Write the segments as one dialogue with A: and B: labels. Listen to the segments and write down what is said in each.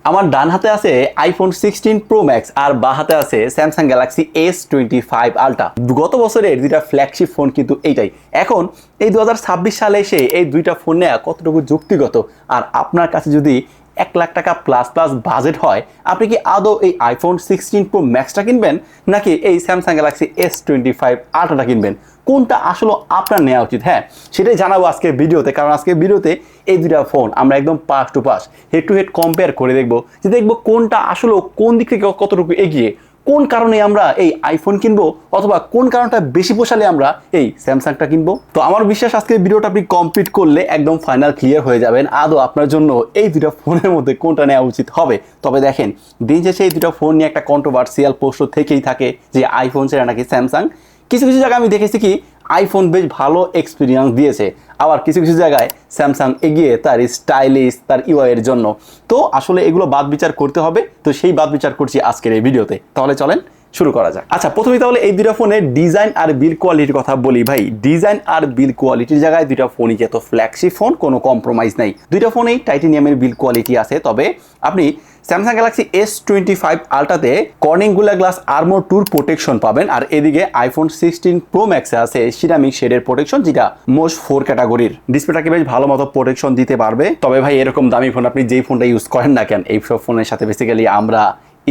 A: আমার ডান হাতে আছে আইফোন 16 প্রো ম্যাক্স আর বা হাতে আছে স্যামসাং গ্যালাক্সি S25 আলট্রা। গত বছরের দুইটা ফ্ল্যাগশিপ ফোন কিন্তু এইটাই। এখন এই 2026 সালে এসে এই দুইটা ফোন নেওয়া কতটুকু যুক্তিগত? আর আপনার কাছে যদি 1 লাখ টাকা প্লাস প্লাস বাজেট হয়, আপনি কি আদৌ এই আইফোন 16 প্রো ম্যাক্সটা কিনবেন নাকি এই স্যামসাং গ্যালাক্সি S25 আলট্রাটা কিনবেন? কোনটা আসলে আপনার নেওয়া উচিত? হ্যাঁ, সেটাই জানাবো আজকের ভিডিওতে। কারণ আজকের ভিডিওতে এই দুইটা ফোন আমরা একদম pass to pass head to head compare করে দেখবো, যে দেখবো কোনটা আসলে কোন দিক থেকে কতটুকু এগিয়ে, কোন কারণে আমরা এই আইফোন কিনবো অথবা কোন কারণটা বেশি পোষালে আমরা এই স্যামসাংটা কিনবো। তো আমার বিশ্বাস আজকের ভিডিওটা আপনি কমপ্লিট করলে একদম ফাইনাল ক্লিয়ার হয়ে যাবেন আদৌ আপনার জন্য এই দুটো ফোনের মধ্যে কোনটা নেওয়া উচিত হবে। তবে দেখেন, দিন শেষে এই দুটো ফোন নিয়ে একটা কন্ট্রোভার্সিয়াল পোস্ট থেকেই থাকে যে আইফোন ছেড়ে নাকি স্যামসাং। কিছু কিছু জায়গায় আমি দেখেছি কি আইফোন বেশ ভালো এক্সপিরিয়েন্স দিয়েছে, আবার কিছু কিছু জায়গায় স্যামসাং এগিয়ে তার স্টাইলিশ তার ইউআই এর জন্য। তো আসলে এগুলো বাদ বিচার করতে হবে, তো সেই বাদ বিচার করছি আজকের এই ভিডিওতে। তাহলে চলেন শুরু করা যাক। আচ্ছা, প্রথমেই তাহলে এই দুইটা ফোনের ডিজাইন আর বিল্ড কোয়ালিটির কথা বলি। ভাই, ডিজাইন আর বিল্ড কোয়ালিটির জায়গায় দুইটা ফোনই যেহেতু ফ্ল্যাগশিপ ফোন, কোনো কম্প্রোমাইজ নেই। দুইটা ফোনেই টাইটানিয়ামের বিল্ড কোয়ালিটি আছে। তবে আপনি স্যামসাং গ্যালাক্সি S25 আলট্রাতে Corning Gorilla Glass Armor 2 protection পাবেন, আর এদিকে আইফোন 16 প্রো ম্যাক্সে আছে সিরামিক শেডের প্রোটেকশন, যেটা মোস্ট 4 ক্যাটাগরির। ডিসপ্লেটাকে বেশ ভালো মতো প্রোটেকশন দিতে পারবে। তবে ভাই, এরকম দামি ফোন আপনি যেই ফোনটা ইউজ করেন না কেন, এই সব ফোনের সাথে বেসিক্যালি আমরা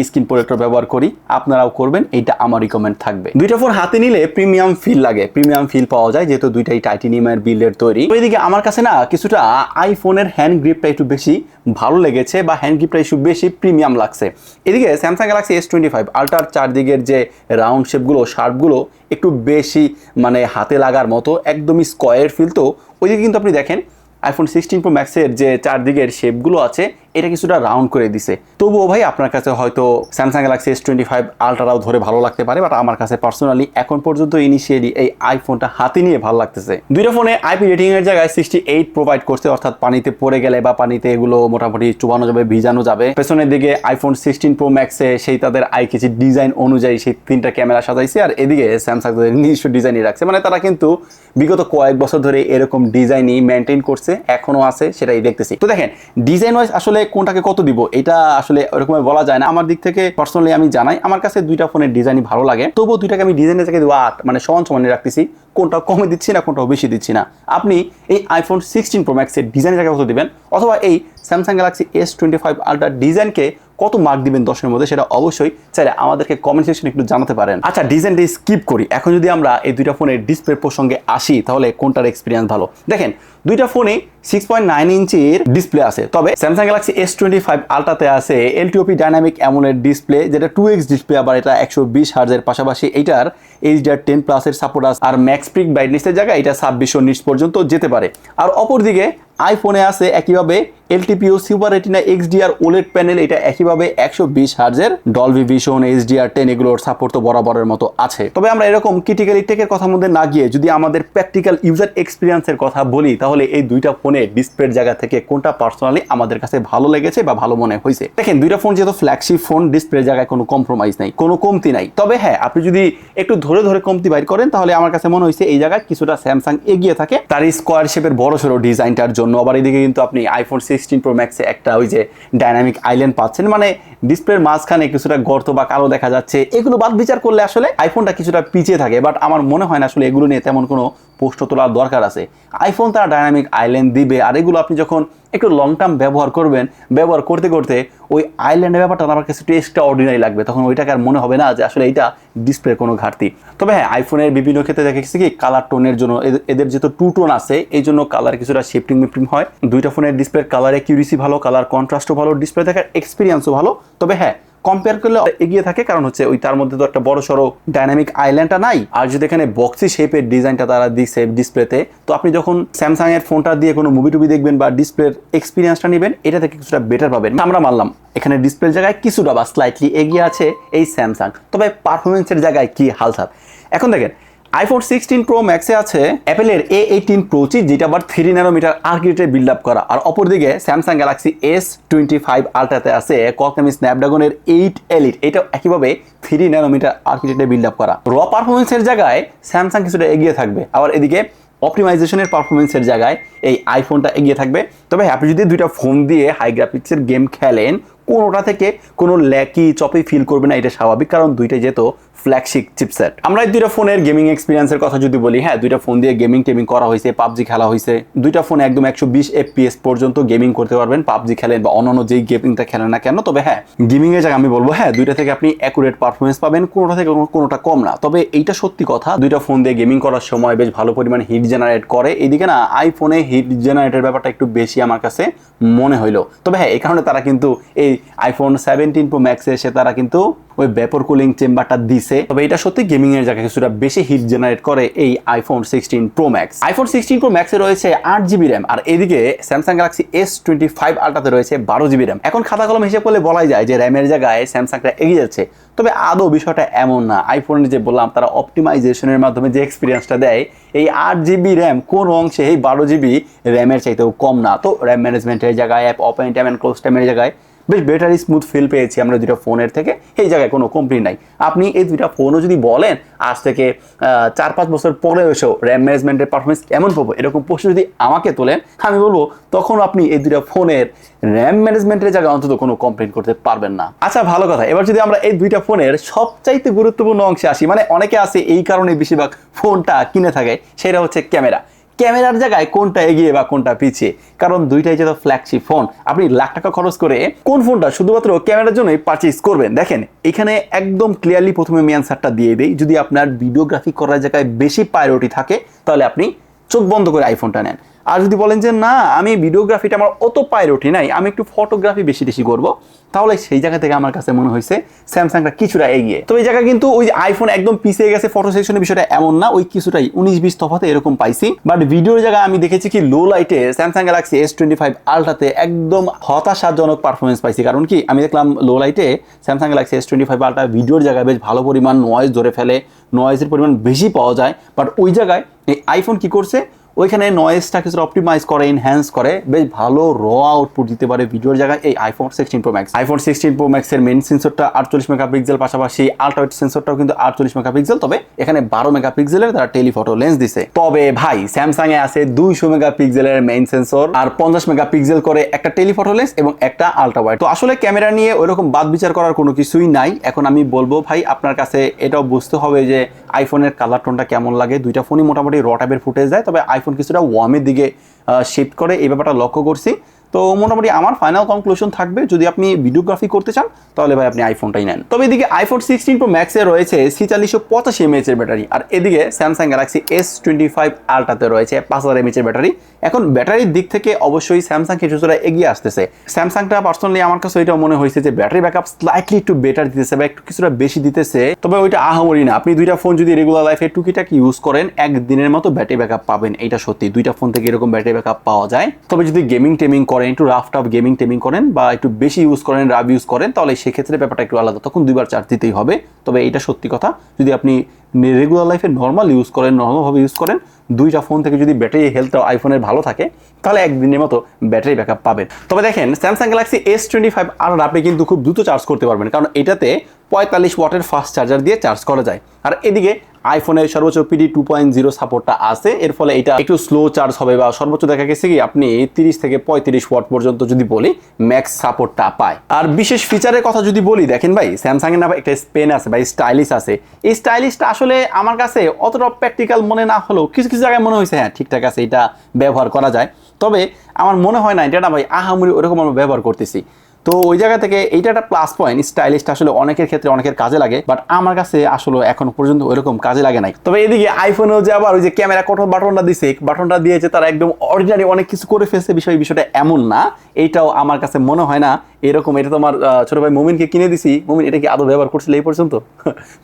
A: স্ক্রিন প্রোটেক্টর ব্যবহার করি, আপনারাও করবেন, এইটা আমার রিকমেন্ড থাকবে। দুইটা ফোন হাতে নিলে প্রিমিয়াম ফিল লাগে, প্রিমিয়াম ফিল পাওয়া যায় যেহেতু দুইটাই টাইটানিয়ামের বিল্ডের তৈরি। ওইদিকে আমার কাছে না কিছুটা আইফোনের হ্যান্ড গ্রিপটা একটু বেশি ভালো লেগেছে, বা হ্যান্ড গ্রিপটা একটু বেশি প্রিমিয়াম লাগছে। এদিকে স্যামসাং গ্যালাক্সি S25 আলট্রার চারদিকের যে রাউন্ড শেপগুলো, শার্পগুলো একটু বেশি মানে হাতে লাগার মতো, একদমই স্কোয়ার ফিল। তো ওইদিকে কিন্তু আপনি দেখেন আইফোন 16 প্রো ম্যাক্সের যে চারদিকের শেপগুলো আছে এটা কিছুটা রাউন্ড করে দিছে। তবুও ভাই, আপনার কাছে হয়তো স্যামসাং গ্যালাক্সি S25 আলট্রাও ধরে ভালো লাগতে পারে, বাট আমার কাছে পার্সোনালি এখন পর্যন্ত ইনিশিয়ালি এই আইফোনটা হাতে নিয়ে ভালো লাগতেছে। দুইটা ফোনে আইপি রেটিং এর জায়গায় 68 প্রোভাইড করছে, অর্থাৎ পানিতে পড়ে গেলে বা পানিতে এগুলো মোটামুটি চুবানো যাবে, ভিজানো যাবে। পেছনের দিকে আইফোন 16 প্রো ম্যাক্সে সেই তাদের আইকিচি ডিজাইন অনুযায়ী সেই 3টা ক্যামেরা সাজাইছে, আর এদিকে স্যামসাং তাদের নিজস্ব ডিজাইনই রাখছে। মানে তারা কিন্তু বিগত কয়েক বছর ধরে এরকম ডিজাইনই মেনটেন করছে, এখনো আছে, সেটাই দেখতেছি। তো দেখেন, ডিজাইন ওয়াইজ আসলে কোনটাকে কত দিব এটা আসলে ওরকম বলা যায় না। আমার দিক থেকে পার্সোনালি আমি জানাই, আমার কাছে দুইটা ফোনের ডিজাইনই ভালো লাগে। তবুও দুইটাকে আমি ডিজাইনের জায়গায় দেবো 8, মানে সমান সমানে রাখতেছি, কোনটা কমে দিচ্ছি না, কোনটাও বেশি দিচ্ছি না। আপনি এই আইফোন 16 প্রো ম্যাক্সের ডিজাইনের জায়গায় কত দিবেন, অথবা এই স্যামসাং গ্যালাক্সি S25 আলট্রা ডিজাইনকে কত মার্ক দিবেন 10-এর মধ্যে, সেটা অবশ্যই চাইলে আমাদেরকে কমেন্ট সেকশনে একটু জানাতে পারেন। আচ্ছা, ডিজাইনটা স্কিপ করি, এখন যদি আমরা এই দুইটা ফোনের ডিসপ্লে প্রসঙ্গে আসি, তাহলে কোনটার এক্সপিরিয়েন্স ভালো? দেখেন, দুইটা ফোনে 6.9 ইঞ্চির ডিসপ্লে আছে। তবে স্যামসাং গ্যালাক্সি S25 আলট্রাতে আছে LTOP ডাইনামিক অ্যামোলেড ডিসপ্লে, যেটা 2x ডিসপ্লে, আবার এটা 120 হার্জের পাশাপাশি এইটার HDR10+ এর সাপোর্ট আছে, আর ম্যাক্স পিক ব্রাইটনেসের জায়গায় এটা 2600 নিটস পর্যন্ত যেতে পারে। আর অপরদিকে আইফোনে আছে একইভাবে LTPO super retina XDR OLED panel, এটা একইভাবে 120 হার্জের ডলবি ভিশন, HDR10 এগুলোর সাপোর্ট তো বরাবরের মতো আছে। তবে আমরা এরকম ক্রিটিক্যালি টেকের কথার মধ্যে না গিয়ে যদি আমাদের প্র্যাকটিক্যাল ইউজার এক্সপিরিয়েন্সের কথা বলি, তাহলে এই দুইটা ফোনে ডিসপ্লের জায়গা থেকে কোনটা পার্সোনালি আমাদের কাছে ভালো লেগেছে বা ভালো মনে হয়েছে। দেখেন, দুইটা ফোন যেহেতু ফ্ল্যাগশিপ ফোন, ডিসপ্লের জায়গায় কোনো কম্প্রোমাইজ নাই, কোনো কমতি নাই। তবে হ্যাঁ, আপনি যদি একটু ধরে ধরে কমতি বাইর করেন, তাহলে আমার কাছে মনে হয়েছে এই জায়গায় কিছুটা স্যামসাং এগিয়ে থাকে তার স্কোয়ার শেপের বড় সড়ো ডিজাইনটার জন্য। আবার এদিকে কিন্তু আপনি আইফোন 16 প্রো ম্যাক্সে একটা ওই যে ডাইনামিক আইল্যান্ড পাচ্ছেন, মানে ডিসপ্লের মাঝখানে কিছুটা গর্ত বা কালো দেখা যাচ্ছে। এগুলো বাদ বিচার করলে আসলে আইফোনটা কিছুটা পিছিয়ে থাকে, বাট আমার মনে হয় না আসলে এগুলো নিয়ে তেমন কোনো পোস্ট তোলার দরকার আছে। আইফোন তারা ডাইনামিক আইল্যান্ড দিবে, আর এগুলো আপনি যখন একটু লং টার্ম ব্যবহার করবেন, ব্যবহার করতে করতে ওই আইল্যান্ডের ব্যাপারটা আমার কাছে একটু এক্সট্রা অর্ডিনারি লাগবে, তখন ওইটাকে আর মনে হবে না যে আসলে এটা ডিসপ্লের কোনো ঘাটতি। তবে হ্যাঁ, আইফোনের বিভিন্ন ক্ষেত্রে দেখেছি কি কালার টোনের জন্য, এদের যেহেতু 2 টোন আছে, এই জন্য কালার কিছুটা শিফটিং মিফটিং হয়। দুইটা ফোনের ডিসপ্লের কালার অ্যাকিউরেসি ভালো, কালার কন্ট্রাস্টও ভালো, ডিসপ্লে দেখার এক্সপিরিয়েন্সও ভালো। তবে হ্যাঁ, কম্পেয়ার করলে এগিয়ে থাকে, কারণ হচ্ছে ওই তার মধ্যে তো একটা বড় সড়ো ডাইনামিক আইল্যান্ডটা নাই। আর যদি এখানে বক্সি শেপের ডিজাইনটা তারা দিচ্ছে ডিসপ্লেতে, তো আপনি যখন স্যামসাং এর ফোনটা দিয়ে কোনো মুভি টুভি দেখবেন বা ডিসপ্লের এক্সপিরিয়েন্সটা নেবেন, এটা থেকে কিছুটা বেটার পাবেন। আমরা মানলাম এখানে ডিসপ্লের জায়গায় কিছুটা বা স্লাইটলি এগিয়ে আছে এই স্যামসাং, তবে পারফরমেন্সের জায়গায় কি হালচাল? এখন দেখেন, আইফোন 16 প্রো ম্যাক্সে আছে অ্যাপেলের A18 প্রো চিপ, যেটা আবার 3 ন্যানোমিটার আর্কিটেকচারে বিল্ড আপ করা। আর অপরদিকে স্যামসাং গ্যালাক্সি S25 আলট্রাতে আছে কোয়ালকম স্ন্যাপড্রাগনের 8 এলিট, এটা একইভাবে 3 ন্যানোমিটার আর্কিটেকচারে বিল্ড আপ করা। র পারফরমেন্সের জায়গায় স্যামসাং কিছুটা এগিয়ে থাকবে, আবার এদিকে অপটিমাইজেশনের পারফরমেন্সের জায়গায় এই আইফোনটা এগিয়ে থাকবে। তবে আপনি যদি দুইটা ফোন দিয়ে হাই গ্রাফিক্সের গেম খেলেন, কোনোটা থেকে কোনো ল্যাকি চপি ফিল করবে না, এটা স্বাভাবিক, কারণ দুইটাই যেহেতু ফ্ল্যাগশিপ চিপসেট। আমরা এই দুইটা ফোনের গেমিং এক্সপিরিয়েন্সের কথা যদি বলি, হ্যাঁ দুইটা ফোন দিয়ে গেমিং টেমিং করা হয়েছে, পাবজি খেলা হয়েছে। দুইটা ফোন একদম 120 FPS পর্যন্ত গেমিং করতে পারবেন, পাবজি খেলেন বা অন্যান্য যেই গেমিংটা খেলেন না কেন। তবে হ্যাঁ গেমিং এর জায়গায় আমি বলবো হ্যাঁ দুইটা থেকে আপনি অ্যাকুরেট পারফরমেন্স পাবেন, কোনোটা থেকে কোনোটা কম না। তবে এইটা সত্যি কথা, দুইটা ফোন দিয়ে গেমিং করার সময় বেশ ভালো পরিমাণ হিট জেনারেট করে। এইদিকে না আইফোনে হিট জেনারেটের ব্যাপারটা একটু বেশি আমার কাছে মনে হইলো। তবে হ্যাঁ এই কারণে তারা কিন্তু এই আইফোন 17 Pro Max এসে তারা কিন্তু ওই ভেপর কুলিং চেম্বারটা দিছে। তবে এটা সত্যি গেমিং এর জায়গায় কিছুটা বেশি হিট জেনারেট করে এই iPhone 16 Pro Max। IPhone 16 Pro Max এ রয়েছে 8GB র্যাম, আর এদিকে স্যামসাং গ্যালাক্সি S25 আলট্রাতে রয়েছে 12GB র্যাম। এখন খাতা কলম হিসেব করলে বলাই যায় যে র্যামের জায়গায় স্যামসাংটা এগিয়ে যাচ্ছে। তবে আদৌ বিষয়টা এমন না। আইফোনের যে বললাম তারা অপটিমাইজেশনের মাধ্যমে যে এক্সপিরিয়েন্সটা দেয়, এই 8GB র্যাম কোন অংশে এই 12GB র্যামের চাইতেও কম না। তো র্যাম ম্যানেজমেন্টের জায়গায়, app open time and close টাইমের জায়গায় বেশ বেটার স্মুথ ফিল পেয়েছি আমরা দুইটা ফোনের থেকে, এই জায়গায় কোনো কমপ্লেইন নাই। আপনি এই দুইটা ফোনও যদি বলেন আজ থেকে 4-5 বছর পরে এসেও র্যাম ম্যানেজমেন্টের পারফরমেন্স কেমন পাবো, এরকম প্রশ্ন যদি আমাকে তোলেন, আমি বলবো তখন আপনি এই দুইটা ফোনের র্যাম ম্যানেজমেন্টের জায়গায় অন্তত কোনো কমপ্লেইন করতে পারবেন না। আচ্ছা ভালো কথা, এবার যদি আমরা এই দুইটা ফোনের সবচাইতে গুরুত্বপূর্ণ অংশে আসি, মানে অনেকে আছে এই কারণে বেশিরভাগ ফোনটা কিনে থাকে, সেটা হচ্ছে ক্যামেরা। ক্যামেরার জায়গায় কোনটা এগিয়ে বা কোনটা পিছিয়ে, কারণ দুইটাই যেহেতু ফ্ল্যাগশিপ ফোন, আপনি লাখ টাকা খরচ করে কোন ফোনটা শুধুমাত্র ক্যামেরার জন্যই পারচেজ করবেন। দেখেন এখানে একদম ক্লিয়ারলি প্রথমে আমি অ্যান্সারটা দিয়ে দিই, যদি আপনার ভিডিওগ্রাফি করার জায়গায় বেশি প্রায়োরিটি থাকে তাহলে আপনি চোখ বন্ধ করে আইফোনটা নেন। আর যদি বলেন যে না আমি ভিডিওগ্রাফিটা আমার অত প্রায়োরিটি নাই, আমি একটু ফটোগ্রাফি বেশি করবো, তাহলে সেই জায়গা থেকে আমার কাছে মনে হয়েছে স্যামসাংটা কিছুটা এগিয়ে। তো এই জায়গা কিন্তু ওই আইফোন একদম পিছিয়ে গেছে ফটো সেকশনের বিষয়টা এমন না, ওই কিছুটাই 19-20 তফাতে এরকম পাইছি। বাট ভিডিওর জায়গায় আমি দেখেছি কি লো লাইটে স্যামসাং গ্যালাক্সি S25 আলট্রাতে একদম হতাশাজনক পারফরমেন্স পাইছি। কারণ কি আমি দেখলাম লো লাইটে স্যামসাং গ্যালাক্সি S25 আলট্রা ভিডিওর জায়গায় বেশ ভালো পরিমাণ নয়েজ ধরে ফেলে, নয়েজের পরিমাণ বেশি পাওয়া যায়। বাট ওই জায়গায় এই আইফোন কি করছে, ওইখানে নয়েজটা কিছুটা অপটিমাইজ করে, এনহ্যান্স করে, বেশ ভালো র আউটপুট দিতে পারে ভিডিওর জায়গায় এই iPhone 16 Pro Max। IPhone 16 Pro Max এর মেইন সেন্সরটা 48 মেগাপিক্সেল, পাশাপাশি আলট্রা সেন্সরটাও কিন্তু 48 মেগাপিক্সেল, তবে এখানে 12 মেগাপিক্সেলের তারা টেলিফটো লেন্স দিছে। তবে ভাই স্যামসাং এ আছে 200 মেগাপিক্সেলের মেইন সেন্সর আর 50 মেগাপিক্সেল করে একটা টেলিফটো লেন্স এবং একটা আলট্রা ওয়াইড। তো আসলে ক্যামেরা নিয়ে ওইরকম বাদ বিচার করার কোনো কিছুই নাই। এখন আমি বলবো ভাই আপনার কাছে এটাও বুঝতে হবে যে আইফোনের কালার টোনটা কেমন লাগে। দুইটা ফোনই মোটামুটি র টাইপের ফুটেজ দেয়, তবে আইফোন কিছুটা ওয়ার্মের দিকে শিফট করে, এই ব্যাপারটা লক্ষ্য করছি। তো মোটামুটি আমার ফাইনাল কনক্লুশন থাকবে যদি আপনি ভিডিওগ্রাফি করতে চান তাহলে ভাই আপনি আইফোনটাই নেন। তবে এদিকে আইফোন 16 Pro Max এ রয়েছে 4685 mAh এর ব্যাটারি, আর এদিকে স্যামসাং গ্যালাক্সি S25 আলট্রাতে রয়েছে 5000 mAh এর ব্যাটারি। এখন ব্যাটারির দিক থেকে অবশ্যই স্যামসাং কিছুটা এগিয়ে আসতেছে। স্যামসাংটা পার্সোনালি আমার কাছে এটাও মনে হয়েছে যে ব্যাটারি ব্যাকআপ স্লাইটলি একটু বেটার দিতেছে বা একটু কিছুটা বেশি দিতেছে, তবে ওইটা আহামরি না। আপনি দুইটা ফোন যদি রেগুলার লাইফে টুকিটাকি ইউজ করেন একদিনের মতো ব্যাটারি ব্যাকআপ পাবেন, এটা সত্যি। দুইটা ফোন থেকে এরকম ব্যাটারি ব্যাকআপ পাওয়া যায়। তবে যদি গেমিং টেমিং করেন, একটু রাফ টাফ গেমিং টেমিং করেন বা একটু বেশি ইউজ করেন, রাফ ইউজ করেন, তাহলে সেক্ষেত্রে ব্যাপারটা একটু আলাদা, তখন দুইবার চার্জ দিতেই হবে। তবে এটা সত্যি কথা, যদি আপনি রেগুলার লাইফে নর্মাল ইউজ করেন, নর্মালভাবে ইউজ করেন, দুইটা ফোন থেকে যদি ব্যাটারি হেলথটা আইফোনের ভালো থাকে তাহলে একদিনের মতো ব্যাটারি ব্যাকআপ পাবেন। তবে দেখেন স্যামসাং গ্যালাক্সি S25 আর আপনি কিন্তু খুব দ্রুত চার্জ করতে পারবেন, কারণ এটাতে 45 ওয়াটের ফাস্ট চার্জার দিয়ে চার্জ করা যায়। আর এদিকে আইফোনের সর্বোচ্চ PD 2.0 সাপোর্টটা আছে, এর ফলে এটা একটু স্লো চার্জ হবে বা সর্বোচ্চ দেখা গেছে কি আপনি 30 থেকে 35 ওয়াট পর্যন্ত যদি বলি ম্যাক্স সাপোর্টটা পায়। আর বিশেষ ফিচারের কথা যদি বলি, দেখেন ভাই স্যামসাং এর না একটা পেন আছে বা স্টাইলিশ আছে। এই স্টাইলিশটা আসলে আমার কাছে অতটা প্র্যাকটিক্যাল মনে না হলেও কিছু কিছু জায়গায় মনে হয়েছে হ্যাঁ ঠিকঠাক আছে, এটা ব্যবহার করা যায়। তবে আমার মনে হয় না এটা না ভাই আহামরি ওরকম আমরা ব্যবহার করতেছি। তো ওই জায়গা থেকে এইটা একটা প্লাস পয়েন্ট, স্টাইলিশটা আসলে অনেকের ক্ষেত্রে অনেকের কাজে লাগে, বাট আমার কাছে আসলে এখন পর্যন্ত ওইরকম কাজে লাগে নাই। তবে এদিকে আইফোনেও যে আবার ওই যে ক্যামেরা কন্ট্রোল বাটনটা দিছে, বাটনটা দিয়েছে তারা একদম অর্ডিনারি অনেক কিছু করে ফেলছে, বিষয়টা এমন না। এইটাও আমার কাছে মনে হয় না এরকম। এটা তোমার ছোট ভাই মমিনকে কিনে দিছি, মমিন এটা কি আদৌ ব্যবহার করছিল এই পর্যন্ত?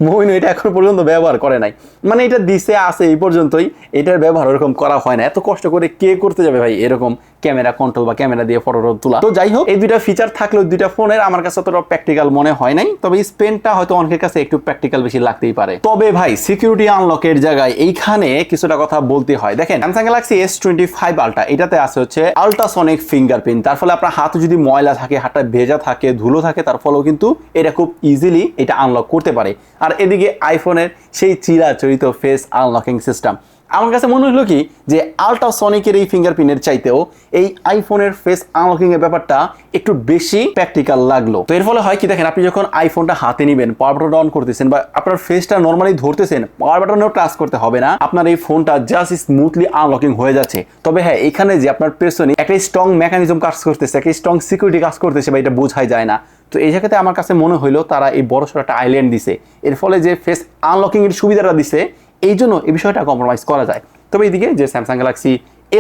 A: মমিন এটা এখন পর্যন্ত ব্যবহার করে নাই, মানে এটা দিছে আছে এই পর্যন্তই, এটার ব্যবহার ওরকম করা হয় না। এত কষ্ট করে কে করতে যাবে ভাই এরকম ক্যামেরা কন্ট্রোল বা ক্যামেরা দিয়ে ফটো তোলা? তো যাই হোক, এই দুইটা ফিচার থাকলেও দুইটা ফোনের আমার কাছে অতটা প্র্যাকটিক্যাল মনে হয় নাই। তবে স্পেনটা হয়তো অনেকের কাছে একটু প্র্যাকটিক্যাল বেশি লাগতেই পারে। তবে ভাই সিকিউরিটি আনলকের জায়গায় এইখানে কিছুটা কথা বলতে হয়। দেখেন স্যামসাং গ্যালাক্সি S25 আলট্রা এটাতে আছে হচ্ছে আল্ট্রাসনিক ফিঙ্গারপ্রিন্ট। তার ফলে আপনার হাতে যদি ময়লা থাকে, হাতটা ভেজা থাকে, ধুলো থাকে, তার ফলেও কিন্তু এটা খুব ইজিলি এটা আনলক করতে পারে। আর এদিকে আইফোনের সেই চিরাচরিত ফেস আনলকিং সিস্টেম। আমার কাছে মনে হলো কি যে আল্ট্রাসনিকের এই ফিঙ্গারপ্রিন্টের চাইতেও এই আইফোনের ফেস আনলকিং এর ব্যাপারটা একটু বেশি প্র্যাকটিক্যাল লাগলো। তো এর ফলে হয় কি দেখেন, আপনি যখন আইফোনটা হাতে নেবেন, পাওয়ার বাটন অন করতেছেন বা আপনার ফেসটা নর্মালি ধরতেছেন, পাওয়ার বাটনেও টাচ করতে হবে না, আপনার এই ফোনটা জাস্ট স্মুথলি আনলকিং হয়ে যাচ্ছে। তবে হ্যাঁ, এখানে যে আপনার পেছনে একটা স্ট্রং মেকানিজম কাজ করতেছে, একটা স্ট্রং সিকিউরিটি কাজ করতেছে বা এটা বোঝাই যায় না। তো এই জায়গাতে আমার কাছে মনে হইলো তারা এই বড় সড়ো একটা আইল্যান্ড দিছে, এর ফলে যে ফেস আনলকিং এর সুবিধাটা দিছে এই জন্য এই বিষয়টা কম্প্রোমাইজ করা যায়। তবে এইদিকে যে স্যামসাং গ্যালাক্সি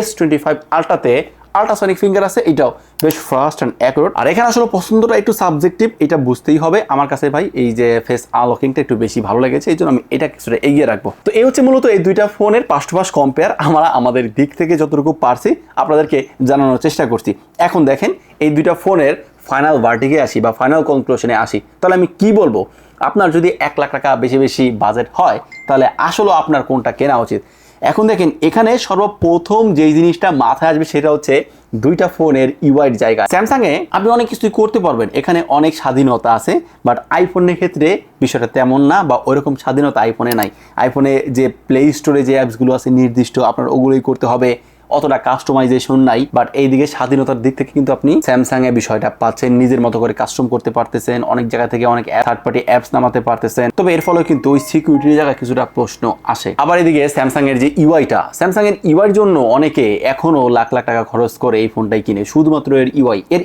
A: S25 আলট্রাতে আল্ট্রাসনিক ফিঙ্গার আছে, এটাও বেশ ফাস্ট অ্যান্ড অ্যাকুরেট। আর এখানে আসলে পছন্দটা একটু সাবজেক্টিভ, এটা বুঝতেই হবে। আমার কাছে ভাই এই যে ফেস আনলকিংটা একটু বেশি ভালো লেগেছে, এই জন্য আমি এটা কিছুটা এগিয়ে রাখবো। তো এই হচ্ছে মূলত এই দুইটা ফোনের পাশ টু পাশ কম্পেয়ার। আমরা আমাদের দিক থেকে যতটুকু পারছি আপনাদেরকে জানানোর চেষ্টা করছি। এখন দেখেন এই দুইটা ফোনের ফাইনাল ভার্ডিকে আসি বা ফাইনাল কনক্লুশনে আসি, তাহলে আমি কি বলবো? আপনার যদি 1 লাখ টাকা বেশি বেশি বাজেট হয় তাহলে আসলে আপনার কোনটা কেনা উচিত? এখন দেখেন, এখানে সর্বপ্রথম যেই জিনিসটা মাথায় আসবে সেটা হচ্ছে দুইটা ফোনের ইউআইয়ের জায়গা। স্যামসাংয়ে আপনি অনেক কিছুই করতে পারবেন, এখানে অনেক স্বাধীনতা আছে, বাট আইফোনের ক্ষেত্রে বিষয়টা তেমন না বা ওইরকম স্বাধীনতা আইফোনে নাই। আইফোনে যে প্লে স্টোরে যে অ্যাপসগুলো আছে নির্দিষ্ট, আপনার ওগুলোই করতে হবে, অতটা কাস্টমাইজেশন নাই। বাট এইদিকে স্বাধীনতার দিক থেকে কিন্তু আপনি স্যামসাং এর বিষয়টা পাচ্ছেন, নিজের মতো করে কাস্টম করতে পারতেছেন, অনেক জায়গা থেকে অনেক থার্ড পার্টি অ্যাপস নামাতে পারতেছেন। তবে এর ফলে কিন্তু ওই সিকিউরিটির জায়গায় কিছুটা প্রশ্ন আসে। আবার এদিকে স্যামসাং এর যে ইউআইটা, স্যামসাং এর ইউআইয়ের জন্য অনেকে এখনো লাখ লাখ টাকা খরচ করে এই ফোনটাই কিনে শুধুমাত্র এর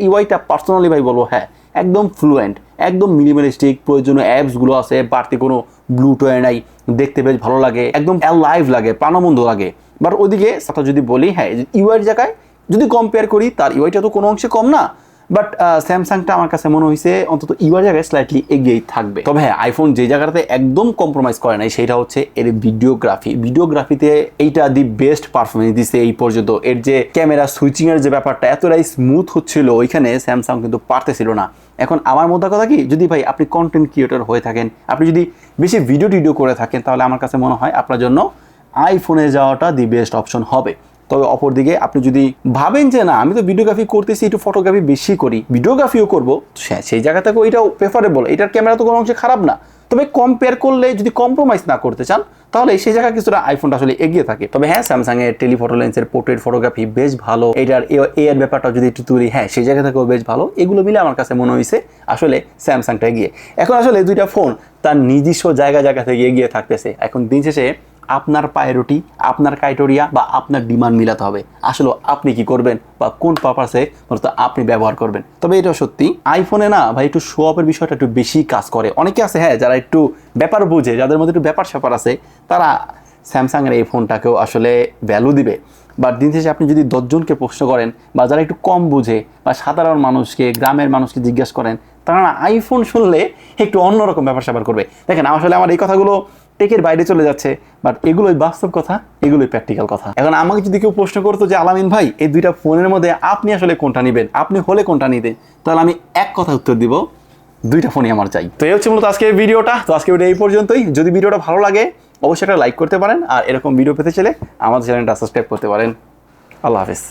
A: ইউআইটা পার্সোনালি ভাই বলবো হ্যাঁ একদম ফ্লুয়েন্ট, একদম মিনিমালিস্টিক, প্রয়োজনীয় অ্যাপসগুলো আছে, বাড়তি কোনো ব্লুটুথ নাই, দেখতে বেশ ভালো লাগে, একদম লাইভ লাগে, প্রাণবন্ধ লাগে। বাট ওইদিকে কথা যদি বলি, হ্যাঁ ইউআইয়ের জায়গায় যদি কম্পেয়ার করি তার ইউআইটা তো কোনো অংশে কম না, বাট স্যামসাংটা আমার কাছে মনে হয়েছে অন্তত ইউআইয়ের জায়গায় স্লাইটলি এগিয়েই থাকবে। তবে হ্যাঁ, আইফোন যে জায়গাটাতে একদম কম্প্রোমাইজ করে নাই সেটা হচ্ছে এর ভিডিওগ্রাফিতে এইটা দি বেস্ট পারফরমেন্স দিছে এই পর্যন্ত। এর যে ক্যামেরা সুইচিং এর যে ব্যাপারটা এতটাই স্মুথ হচ্ছিল, ওইখানে স্যামসাং কিন্তু পারতেছিল না। এখন আমার মধ্যে কথা কি, যদি ভাই আপনি কন্টেন্ট ক্রিয়েটর হয়ে থাকেন, আপনি যদি বেশি ভিডিও করে থাকেন, তাহলে আমার কাছে মনে হয় আপনার জন্য আইফোনে যাওয়াটা দি বেস্ট অপশন হবে। তবে অপরদিকে আপনি যদি ভাবেন যে না আমি তো ভিডিওগ্রাফি করতেছি, একটু ফটোগ্রাফি বেশি করি, ভিডিওগ্রাফিও করবো, সেই জায়গা থেকেও এটাও প্রেফারেবল, এটার ক্যামেরা তো কোনো অংশে খারাপ না। তবে কম্পেয়ার করলে যদি কম্প্রোমাইজ না করতে চান তাহলে সেই জায়গায় কিছুটা আইফোনটা আসলে এগিয়ে থাকে। তবে হ্যাঁ, স্যামসাং এর টেলিফটো লেন্সের পোর্ট্রেট ফটোগ্রাফি বেশ ভালো, এটার এর ব্যাপারটা যদি একটু তুলি, হ্যাঁ সেই জায়গা থেকেও বেশ ভালো। এগুলো মিলে আমার কাছে মনে হয়েছে আসলে স্যামসাংটা এগিয়ে। এখন আসলে দুইটা ফোন তার নিজস্ব জায়গা থেকে এগিয়ে থাকতেছে। এখন দিন শেষে আপনার প্রায়োরিটি, আপনার ক্রাইটেরিয়া বা আপনার ডিমান্ড মিলাতে হবে আসলে আপনি কি করবেন বা কোন পারপাসে মূলত আপনি ব্যবহার করবেন। তবে এটা সত্যি আইফোনে না ভাই একটু শো অফের বিষয়টা একটু বেশি কাজ করে। অনেকে আছে হ্যাঁ যারা একটু ব্যাপার বুঝে, যাদের মধ্যে একটু ব্যাপার স্যাপার আছে, তারা স্যামসাংয়ের এই ফোনটাকেও আসলে ভ্যালু দিবে। বা দিন শেষে আপনি যদি 10 জনকে প্রশ্ন করেন বা যারা একটু কম বুঝে বা সাধারণ মানুষকে, গ্রামের মানুষকে জিজ্ঞাসা করেন, তারা না আইফোন শুনলে একটু অন্যরকম ব্যাপার স্যাপার করবে। দেখেন আসলে আমার এই কথাগুলো টেকের বাইরে চলে যাচ্ছে, বাট এগুলোই বাস্তব কথা, এগুলোই প্র্যাকটিক্যাল কথা। এখন আমাকে যদি কেউ প্রশ্ন করতো যে আলামিন ভাই এই দুইটা ফোনের মধ্যে আপনি আসলে কোনটা নেবেন, আপনি হলে কোনটা নিতেন, তাহলে আমি এক কথা উত্তর দিব, দুইটা ফোনই আমার চাই। তো এই হচ্ছে মূলত আজকের ভিডিওটা। তো আজকে ভিডিও এই পর্যন্তই। যদি ভিডিওটা ভালো লাগে অবশ্যই একটা লাইক করতে পারেন, আর এরকম ভিডিও পেতে চাইলে আমাদের চ্যানেলটা সাবস্ক্রাইব করতে পারেন। আল্লাহ হাফেজ।